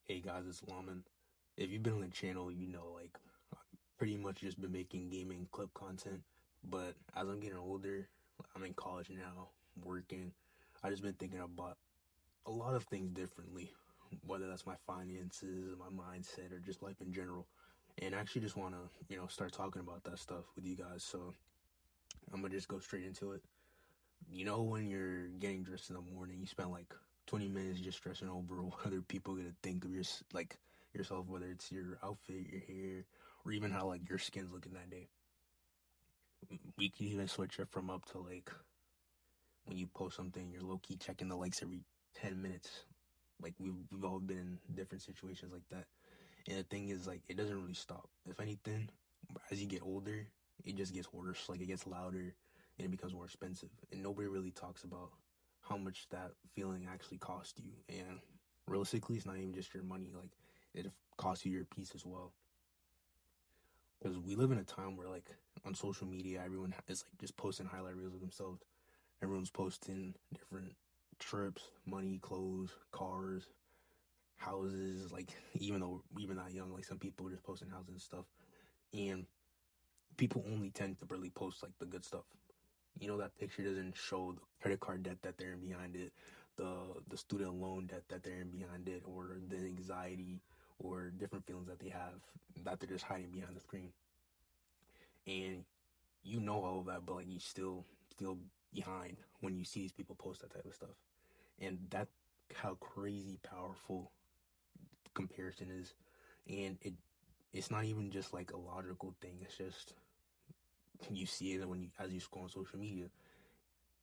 Hey guys, it's Laman. If you've been on the channel, you know, I've pretty much just been making gaming clip content. But as I'm getting older, I'm in college now, working. I just been thinking about a lot of things differently, whether that's my finances, my mindset, or just life in general. And I actually just want to, start talking about that stuff with you guys. So I'm gonna just go straight into it. You know, when you're getting dressed in the morning, you spend like 20 minutes just stressing over what other people gonna think of yourself, whether it's your outfit, your hair, or even how like your skin's looking that day. We can even switch it from up to like when you post something, you're low key checking the likes every 10 minutes. Like we've all been in different situations like that. And the thing is, like, it doesn't really stop. If anything, as you get older, it just gets worse. Like, it gets louder and it becomes more expensive. And nobody really talks about how much that feeling actually cost you. And realistically, it's not even just your money. Like, it costs you your peace as well. Because we live in a time where, like, on social media, everyone is, like, just posting highlight reels of themselves. Everyone's posting different trips, money, clothes, cars, houses. Like, even though even not young, like, some people are just posting houses and stuff. And people only tend to really post like the good stuff. You know, that picture doesn't show the credit card debt that they're in behind it, the student loan debt that they're in behind it, or the anxiety or different feelings that they have that they're just hiding behind the screen. And you know all of that, but like you still feel behind when you see these people post that type of stuff. And that how crazy powerful comparison is. And it's not even just like a logical thing. It's just you see it when you as you scroll on social media,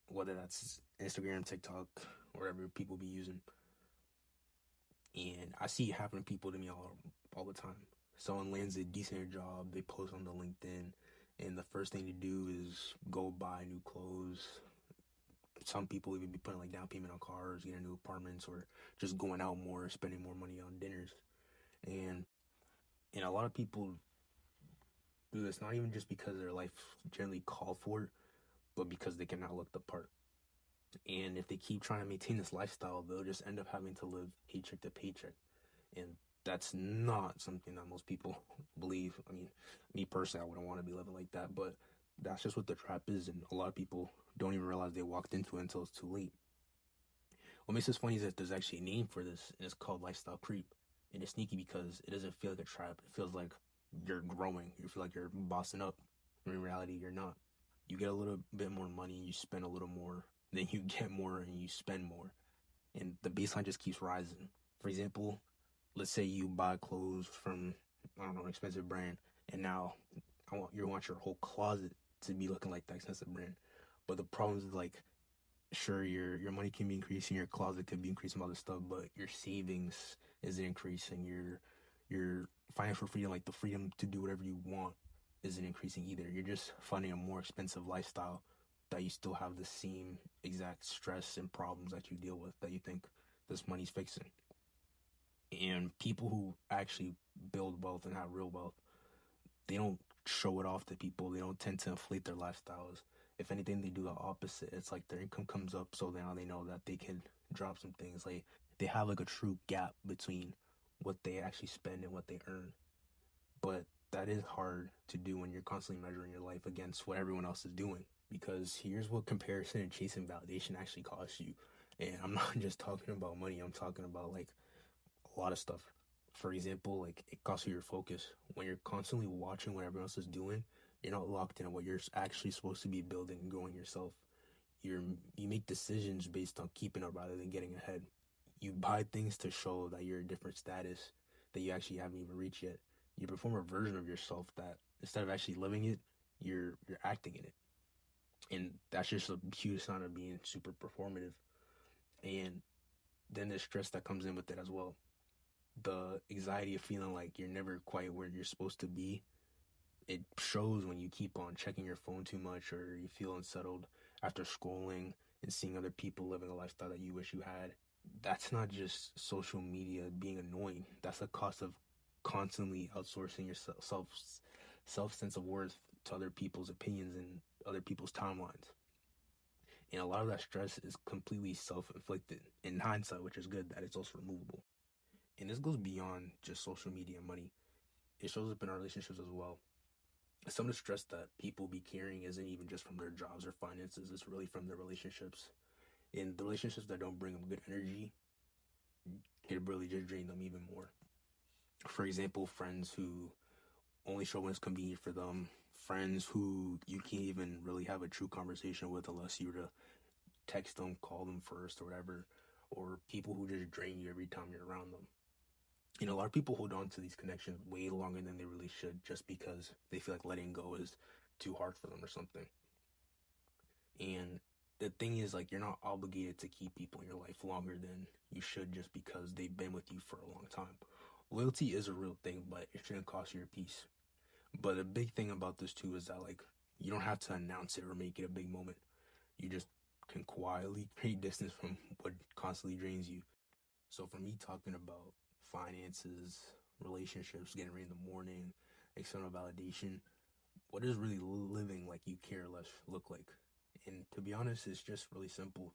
whether that's Instagram, TikTok, whatever people be using. And I see it happen to people to me all the time. Someone lands a decent job, they post on the LinkedIn, and the first thing to do is go buy new clothes. Some people even be putting like down payment on cars, getting new apartments, or just going out more, spending more money on dinners. And and a lot of people do this not even just because their life generally called for it, but because they cannot look the part. And if they keep trying to maintain this lifestyle, they'll just end up having to live paycheck to paycheck. And that's not something that most people believe. I mean, me personally, I wouldn't want to be living like that, but that's just what the trap is. And a lot of people don't even realize they walked into it until it's too late. What makes this funny is that there's actually a name for this, and it's called lifestyle creep. And it's sneaky because it doesn't feel like a trap. It feels like you're growing. You feel like you're bossing up. In reality, you're not. You get a little bit more money, you spend a little more, then you get more and you spend more. And the baseline just keeps rising. For example, let's say you buy clothes from, I don't know, an expensive brand, and now you want your whole closet to be looking like that expensive brand. But the problem is like, sure, your money can be increasing, your closet could be increasing other stuff, but your savings isn't increasing. Your financial freedom, like the freedom to do whatever you want, isn't increasing either. You're just funding a more expensive lifestyle that you still have the same exact stress and problems that you deal with that you think this money's fixing. And people who actually build wealth and have real wealth, they don't show it off to people. They don't tend to inflate their lifestyles. If anything, they do the opposite. It's like their income comes up, so now they know that they can drop some things. Like they have like a true gap between what they actually spend and what they earn. But that is hard to do when you're constantly measuring your life against what everyone else is doing. Because here's what comparison and chasing validation actually costs you. And I'm not just talking about money, I'm talking about like a lot of stuff. For example, like it costs you your focus. When you're constantly watching what everyone else is doing, you're not locked in on what you're actually supposed to be building and growing yourself. You make decisions based on keeping up rather than getting ahead. You buy things to show that you're a different status that you actually haven't even reached yet. You perform a version of yourself that instead of actually living it, you're acting in it. And that's just a huge sign of being super performative. And then there's stress that comes in with it as well. The anxiety of feeling like you're never quite where you're supposed to be. It shows when you keep on checking your phone too much or you feel unsettled after scrolling and seeing other people living a lifestyle that you wish you had. That's not just social media being annoying. That's a cost of constantly outsourcing your self sense of worth to other people's opinions and other people's timelines. And a lot of that stress is completely self-inflicted in hindsight, which is good that it's also removable. And this goes beyond just social media and money. It shows up in our relationships as well. Some of the stress that people be carrying isn't even just from their jobs or finances, it's really from their relationships. And the relationships that don't bring them good energy, it really just drain them even more. For example, friends who only show when it's convenient for them, friends who you can't even really have a true conversation with unless you were to text them, call them first, or whatever, or people who just drain you every time you're around them. You know, a lot of people hold on to these connections way longer than they really should just because they feel like letting go is too hard for them or something. And the thing is, like, you're not obligated to keep people in your life longer than you should just because they've been with you for a long time. Loyalty is a real thing, but it shouldn't cost you your peace. But a big thing about this too is that, like, you don't have to announce it or make it a big moment. You just can quietly create distance from what constantly drains you. So for me, talking about finances, relationships, getting ready in the morning, external validation, what does really living like you care less look like? And to be honest, it's just really simple.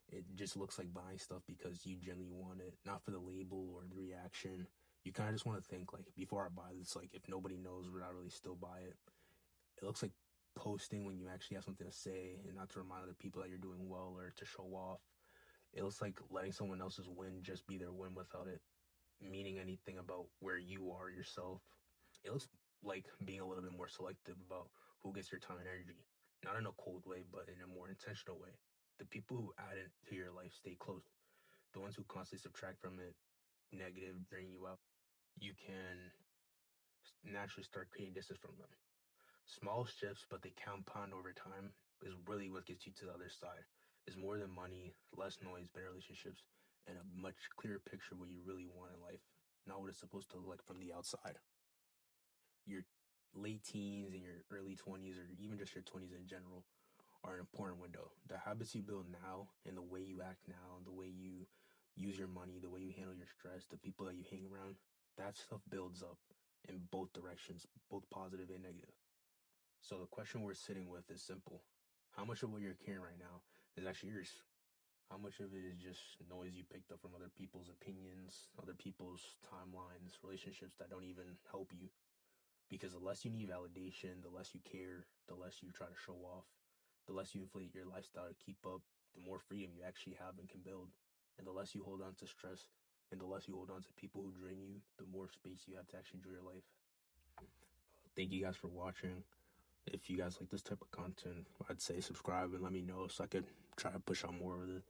It just looks like buying stuff because you genuinely want it, not for the label or the reaction. You kind of just want to think, like, before I buy this, like, if nobody knows, would I really still buy it? It looks like posting when you actually have something to say and not to remind other people that you're doing well or to show off. It looks like letting someone else's win just be their win without it meaning anything about where you are yourself. It looks like being a little bit more selective about who gets your time and energy. Not in a cold way, but in a more intentional way. The people who add it to your life stay close. The ones who constantly subtract from it, negative, drain you out, you can naturally start creating distance from them. Small shifts, but they compound over time, is really what gets you to the other side. Is more than money, less noise, better relationships, and a much clearer picture of what you really want in life, not what it's supposed to look like from the outside. Your late teens and your early 20s, or even just your 20s in general, are an important window. The habits you build now, and the way you act now, and the way you use your money, the way you handle your stress, the people that you hang around, that stuff builds up in both directions, both positive and negative. So the question we're sitting with is simple. How much of what you're carrying right now is actually yours? How much of it is just noise you picked up from other people's opinions, other people's timelines, relationships that don't even help you? Because the less you need validation, the less you care, the less you try to show off, the less you inflate your lifestyle to keep up, the more freedom you actually have and can build. And the less you hold on to stress and the less you hold on to people who drain you, the more space you have to actually enjoy your life. Thank you guys for watching. If you guys like this type of content, I'd say subscribe and let me know so I could try to push out more of it.